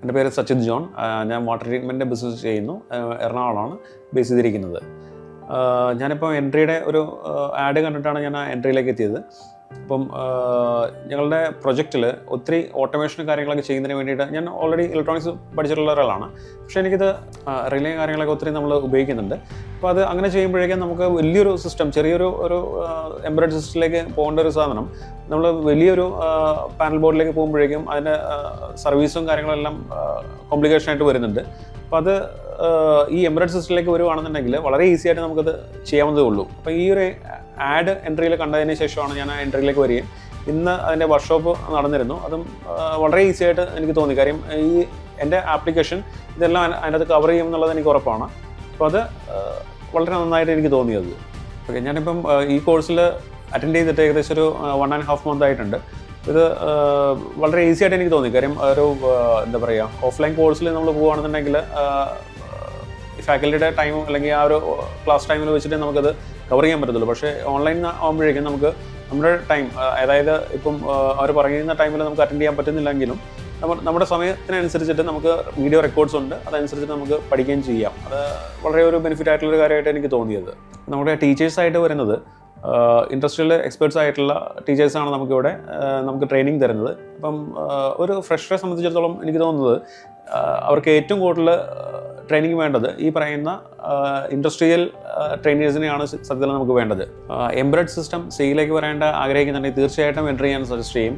എൻ്റെ പേര് സച്ചിത് ജോൺ. ഞാൻ വാട്ടർ ട്രീറ്റ്മെൻറ്റ് ബിസിനസ് ചെയ്യുന്നു. എറണാകുളമാണ് ബേസ് ചെയ്തിരിക്കുന്നത്. ഞാനിപ്പോൾ എൻട്രിയുടെ ഒരു ആഡ് കണ്ടിട്ടാണ് ഞാൻ ആ എൻട്രിയിലേക്ക് എത്തിയത്. അപ്പം ഞങ്ങളുടെ പ്രൊജക്റ്റിൽ ഒത്തിരി ഓട്ടോമേഷനും കാര്യങ്ങളൊക്കെ ചെയ്യുന്നതിന് വേണ്ടിയിട്ട് ഞാൻ ഓൾറെഡി ഇലക്ട്രോണിക്സ് പഠിച്ചിട്ടുള്ള ഒരാളാണ്. പക്ഷേ എനിക്കിത് റിലേ കാര്യങ്ങളൊക്കെ ഒത്തിരി നമ്മൾ ഉപയോഗിക്കുന്നുണ്ട്. അപ്പോൾ അത് അങ്ങനെ ചെയ്യുമ്പോഴേക്കും നമുക്ക് വലിയൊരു സിസ്റ്റം, ചെറിയൊരു എംബഡഡ് സിസ്റ്റത്തിലേക്ക് പോകേണ്ട ഒരു സാധനം നമ്മൾ വലിയൊരു പാനൽ ബോർഡിലേക്ക് പോകുമ്പോഴേക്കും അതിൻ്റെ സർവീസും കാര്യങ്ങളെല്ലാം കോംപ്ലിക്കേഷനായിട്ട് വരുന്നുണ്ട്. അപ്പോൾ അത് ഈ എംബഡഡ് സിസ്റ്റത്തിലേക്ക് വരുവാണെന്നുണ്ടെങ്കിൽ വളരെ ഈസി ആയിട്ട് നമുക്കത് ചെയ്യാവുന്നതേ ഉള്ളൂ. അപ്പോൾ ഈ ഒരു ആഡ് എൻട്രിയിൽ കണ്ടതിന് ശേഷമാണ് ഞാൻ ആ എൻട്രിയിലേക്ക് വരികയും ഇന്ന് അതിൻ്റെ വർക്ക്ഷോപ്പ് നടന്നിരുന്നു. അതും വളരെ ഈസി ആയിട്ട് എനിക്ക് തോന്നി. കാര്യം ഈ എൻ്റെ ആപ്ലിക്കേഷൻ ഇതെല്ലാം അതിനകത്ത് കവർ ചെയ്യും എന്നുള്ളത് എനിക്ക് ഉറപ്പാണ്. അപ്പോൾ അത് വളരെ നന്നായിട്ട് എനിക്ക് തോന്നിയത്. ഓക്കെ, ഞാനിപ്പം ഈ കോഴ്സിൽ അറ്റൻഡ് ചെയ്തിട്ട് ഏകദേശം ഒരു 1.5 month ആയിട്ടുണ്ട്. ഇത് വളരെ ഈസി ആയിട്ട് എനിക്ക് തോന്നി. കാര്യം ഒരു എന്താ പറയുക, ഓഫ്ലൈൻ കോഴ്സിൽ നമ്മൾ പോകുകയാണെന്നുണ്ടെങ്കിൽ ഫാക്കൽറ്റിയുടെ ടൈം അല്ലെങ്കിൽ ആ ഒരു ക്ലാസ് ടൈമിൽ വെച്ചിട്ട് നമുക്കത് കവർ ചെയ്യാൻ പറ്റത്തുള്ളൂ. പക്ഷേ ഓൺലൈൻ ആകുമ്പോഴേക്കും നമുക്ക് നമ്മുടെ ടൈം, അതായത് ഇപ്പം അവർ പറയുന്ന ടൈമിൽ നമുക്ക് അറ്റൻഡ് ചെയ്യാൻ പറ്റുന്നില്ലെങ്കിലും നമ്മുടെ സമയത്തിനനുസരിച്ചിട്ട് നമുക്ക് വീഡിയോ റെക്കോർഡ്സ് ഉണ്ട്. അതനുസരിച്ചിട്ട് നമുക്ക് പഠിക്കുകയും ചെയ്യാം. അത് വളരെ ഒരു ബെനിഫിറ്റ് ആയിട്ടുള്ളൊരു കാര്യമായിട്ട് എനിക്ക് തോന്നിയത്. നമ്മുടെ ടീച്ചേഴ്സായിട്ട് വരുന്നത് ഇൻഡസ്ട്രിയൽ എക്സ്പേർട്സ് ആയിട്ടുള്ള ടീച്ചേഴ്സാണ് നമുക്കിവിടെ നമുക്ക് ട്രെയിനിങ് തരുന്നത്. അപ്പം ഒരു ഫ്രഷറെ സംബന്ധിച്ചിടത്തോളം എനിക്ക് തോന്നുന്നത് അവർക്ക് ഏറ്റവും കൂടുതൽ ട്രെയിനിങ് വേണ്ടത് ഈ പറയുന്ന ഇൻഡസ്ട്രിയൽ ട്രെയിനേഴ്സിനെയാണ് സത്യത്തിൽ നമുക്ക് വേണ്ടത്. എംബഡഡ് സിസ്റ്റം സിയിലേക്ക് വരേണ്ട ആഗ്രഹിക്കുന്നുണ്ടെങ്കിൽ തീർച്ചയായിട്ടും എൻട്രി ചെയ്യാൻ സജസ്റ്റ് ചെയ്യും.